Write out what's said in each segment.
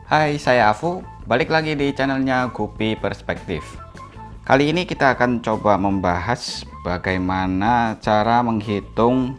Hai, saya Afu. Balik lagi di channelnya Gupi Perspektif. Kali ini kita akan coba membahas bagaimana cara menghitung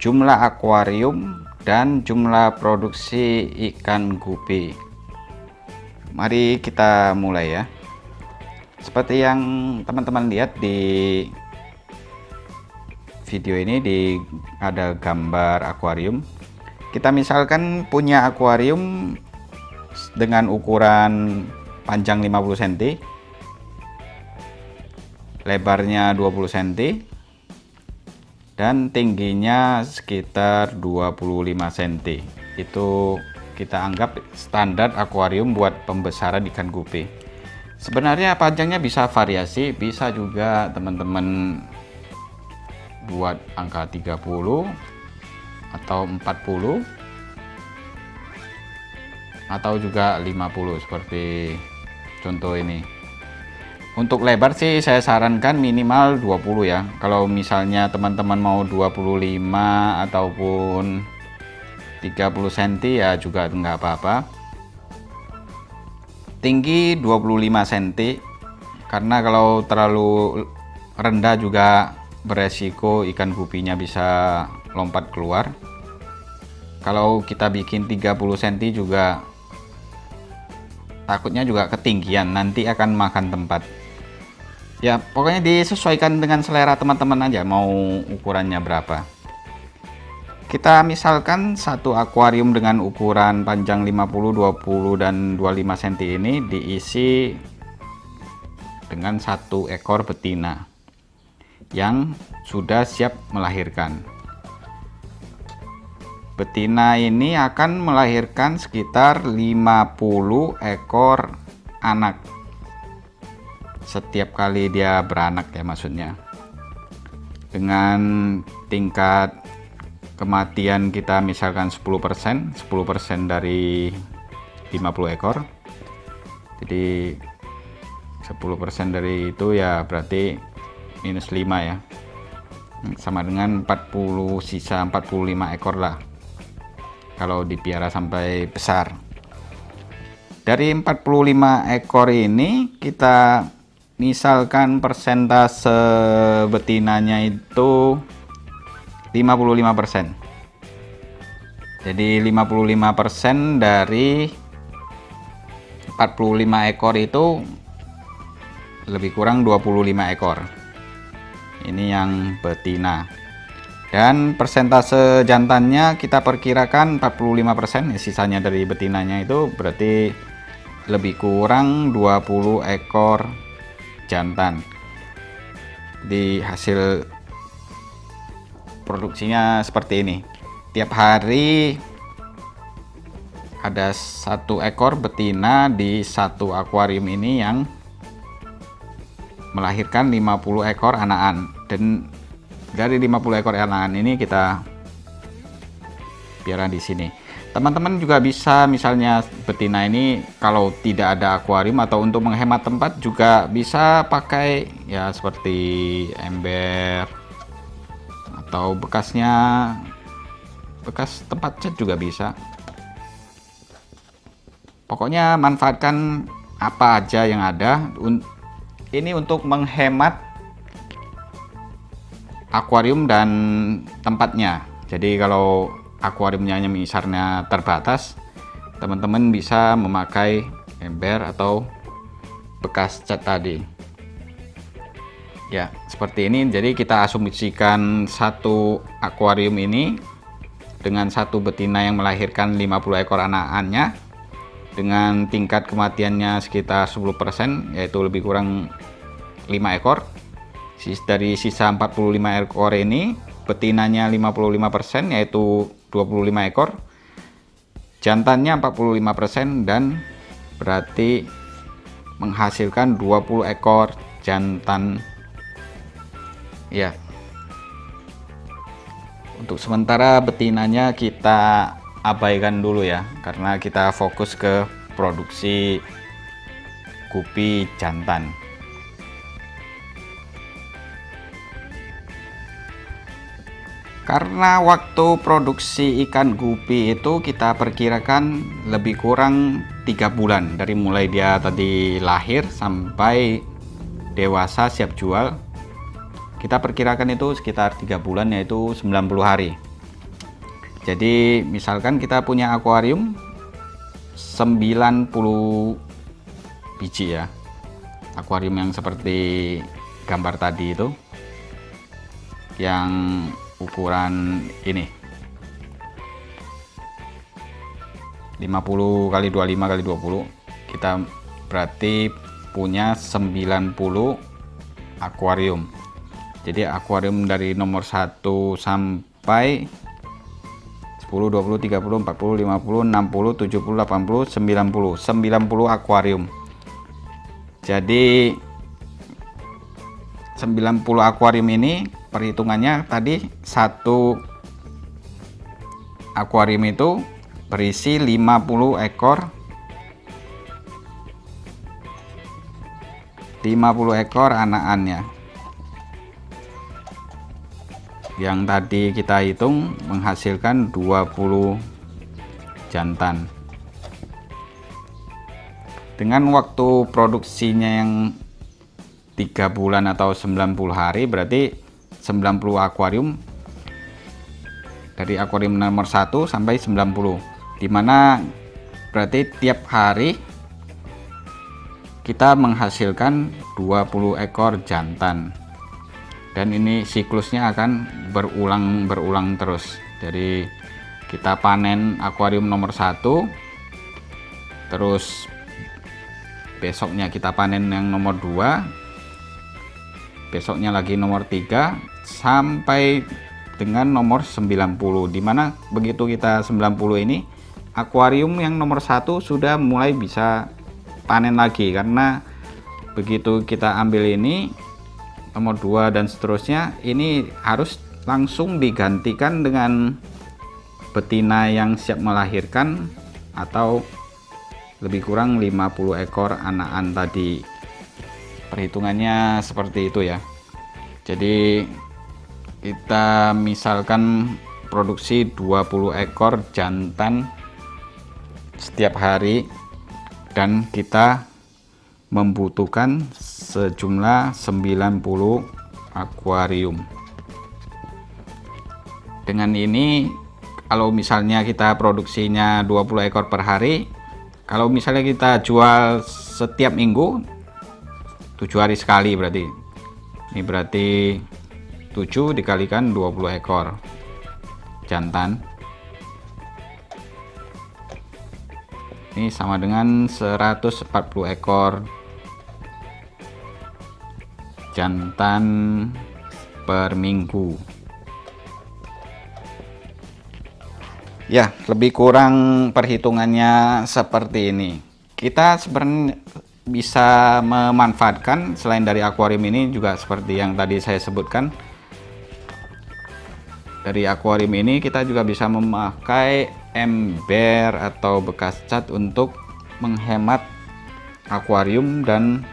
jumlah akuarium dan jumlah produksi ikan gupi. Mari kita mulai ya. Seperti yang teman-teman lihat di video ini, ada gambar akuarium. Kita misalkan punya akuarium dengan ukuran panjang 50 cm, lebarnya 20 cm, dan tingginya sekitar 25 cm. Itu kita anggap standar akuarium buat pembesaran ikan gupi. Sebenarnya panjangnya bisa variasi, bisa juga teman-teman buat angka 30 atau 40 atau juga 50 seperti contoh ini. Untuk lebar sih saya sarankan minimal 20 ya. Kalau misalnya teman-teman mau 25 ataupun 30 cm ya juga enggak apa-apa. Tinggi 25 cm, karena kalau terlalu rendah juga beresiko ikan gupinya bisa lompat keluar. Kalau kita bikin 30 cm juga takutnya juga ketinggian, nanti akan makan tempat. Ya pokoknya disesuaikan dengan selera teman-teman aja mau ukurannya berapa. Kita misalkan satu akuarium dengan ukuran panjang 50, 20 dan 25 cm ini diisi dengan satu ekor betina yang sudah siap melahirkan. Betina ini akan melahirkan sekitar 50 ekor anak setiap kali dia beranak ya, maksudnya. Dengan tingkat kematian kita misalkan 10% dari 50 ekor. Jadi 10% dari itu ya berarti minus 5 ya. Sama dengan 40, sisa 45 ekor lah kalau dipiara sampai besar. Dari 45 ekor ini kita misalkan persentase betinanya itu 55%. Jadi 55% dari 45 ekor itu lebih kurang 25 ekor. Ini yang betina. Dan persentase jantannya kita perkirakan 45%, sisanya dari betinanya itu berarti lebih kurang 20 ekor jantan. Di hasil produksinya seperti ini. Tiap hari ada satu ekor betina di satu akuarium ini yang melahirkan 50 ekor anakan, dan dari 50 ekor anakan ini kita piara di sini. Teman-teman juga bisa misalnya betina ini kalau tidak ada akuarium atau untuk menghemat tempat juga bisa pakai ya seperti ember atau bekas tempat cat juga bisa. Pokoknya manfaatkan apa aja yang ada. Ini untuk menghemat akuarium dan tempatnya. Jadi kalau akuariumnya misalnya terbatas, teman-teman bisa memakai ember atau bekas cat tadi ya, seperti ini. Jadi kita asumsikan satu akuarium ini dengan satu betina yang melahirkan 50 ekor anakannya dengan tingkat kematiannya sekitar 10%, yaitu lebih kurang 5 ekor. Dari sisa 45 ekor ini betinanya 55%, yaitu 25 ekor, jantannya 45%, dan berarti menghasilkan 20 ekor jantan ya. Untuk sementara betinanya kita abaikan dulu ya, karena kita fokus ke produksi gupi jantan. Karena waktu produksi ikan gupi itu kita perkirakan lebih kurang 3 bulan, dari mulai dia tadi lahir sampai dewasa siap jual. Kita perkirakan itu sekitar 3 bulan, yaitu 90 hari. Jadi misalkan kita punya akuarium 90 biji ya, akuarium yang seperti gambar tadi itu, yang ukuran ini 50 kali 25 kali 20, kita berarti punya 90 akuarium. Jadi akuarium dari nomor 1 sampai 10, 20, 30, 40, 50, 60, 70, 80, 90 akuarium. Jadi 90 akuarium ini perhitungannya tadi, satu akuarium itu berisi 50 ekor 50 ekor anakannya. Yang tadi kita hitung menghasilkan 20 jantan. Dengan waktu produksinya yang 3 bulan atau 90 hari, berarti 90 akuarium dari akuarium nomor 1 sampai 90, dimana berarti tiap hari kita menghasilkan 20 ekor jantan. Dan ini siklusnya akan berulang terus. Jadi kita panen akuarium nomor 1, terus besoknya kita panen yang nomor 2, besoknya lagi nomor 3, sampai dengan nomor 90, dimana begitu kita 90 ini, akuarium yang nomor 1 sudah mulai bisa panen lagi. Karena begitu kita ambil ini nomor 2 dan seterusnya, ini harus langsung digantikan dengan betina yang siap melahirkan atau lebih kurang 50 ekor anakan tadi. Perhitungannya seperti itu ya. Jadi kita misalkan produksi 20 ekor jantan setiap hari, dan kita membutuhkan sejumlah 90 akuarium. Dengan ini, kalau misalnya kita produksinya 20 ekor per hari, kalau misalnya kita jual setiap minggu 7 hari sekali, berarti ini berarti 7 dikalikan 20 ekor jantan, ini sama dengan 140 ekor jantan per minggu. Ya, lebih kurang perhitungannya seperti ini. Kita sebenarnya bisa memanfaatkan selain dari akuarium ini juga seperti yang tadi saya sebutkan. Dari akuarium ini kita juga bisa memakai ember atau bekas cat untuk menghemat akuarium dan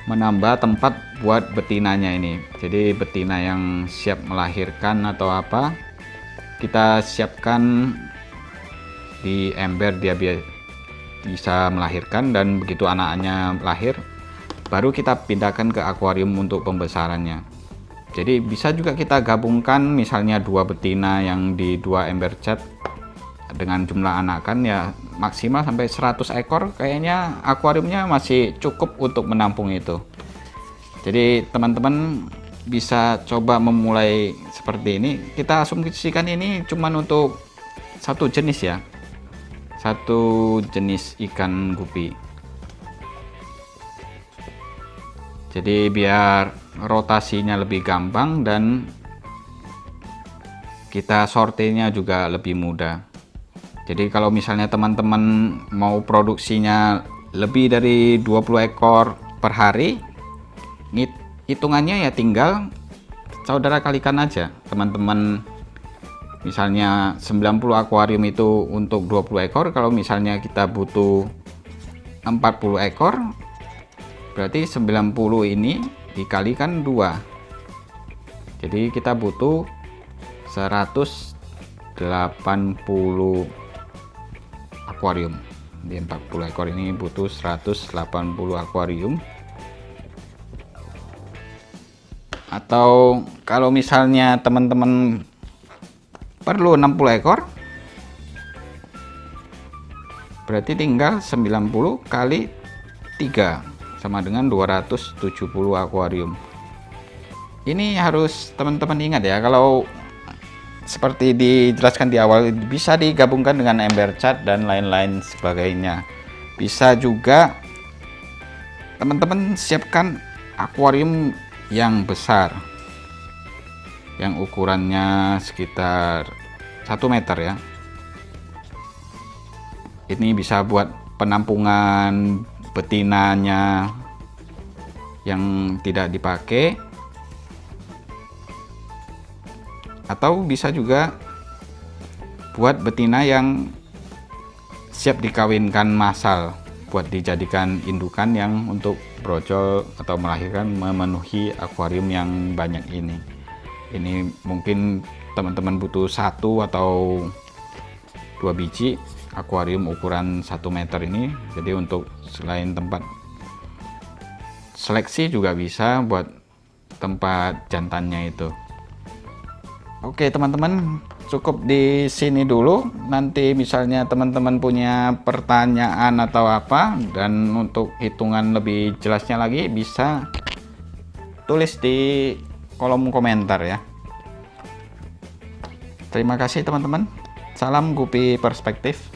menambah tempat buat betinanya ini. Jadi betina yang siap melahirkan atau apa, kita siapkan di ember, dia bisa melahirkan, dan begitu anaknya lahir baru kita pindahkan ke akuarium untuk pembesarannya. Jadi bisa juga kita gabungkan misalnya 2 betina yang di 2 ember cat dengan jumlah anakan ya maksimal sampai 100 ekor, kayaknya akuariumnya masih cukup untuk menampung itu. Jadi teman-teman bisa coba memulai seperti ini. Kita asumsikan ini cuman untuk satu jenis ya, satu jenis ikan gupi. Jadi biar rotasinya lebih gampang dan kita sortirnya juga lebih mudah. Jadi kalau misalnya teman-teman mau produksinya lebih dari 20 ekor per hari, hitungannya ya tinggal saudara kalikan aja teman-teman. Misalnya 90 akuarium itu untuk 20 ekor, kalau misalnya kita butuh 40 ekor, berarti 90 ini dikalikan 2. Jadi kita butuh 180 akuarium. Di 40 ekor ini butuh 180 akuarium. Atau kalau misalnya teman-teman perlu 60 ekor, berarti tinggal 90 kali 3 sama dengan 270 akuarium. Ini harus teman-teman ingat ya, kalau seperti dijelaskan di awal, bisa digabungkan dengan ember cat dan lain-lain sebagainya. Bisa juga teman-teman siapkan akuarium yang besar, yang ukurannya sekitar 1 meter ya. Ini bisa buat penampungan betinanya yang tidak dipakai, atau bisa juga buat betina yang siap dikawinkan massal, buat dijadikan indukan yang untuk brojol atau melahirkan memenuhi akuarium yang banyak ini. Ini mungkin teman-teman butuh 1 atau 2 biji akuarium ukuran 1 meter ini. Jadi untuk selain tempat seleksi juga bisa buat tempat jantannya itu. Oke teman-teman, cukup di sini dulu. Nanti misalnya teman-teman punya pertanyaan atau apa, dan untuk hitungan lebih jelasnya lagi bisa tulis di kolom komentar ya. Terima kasih teman-teman. Salam Gupi Perspektif.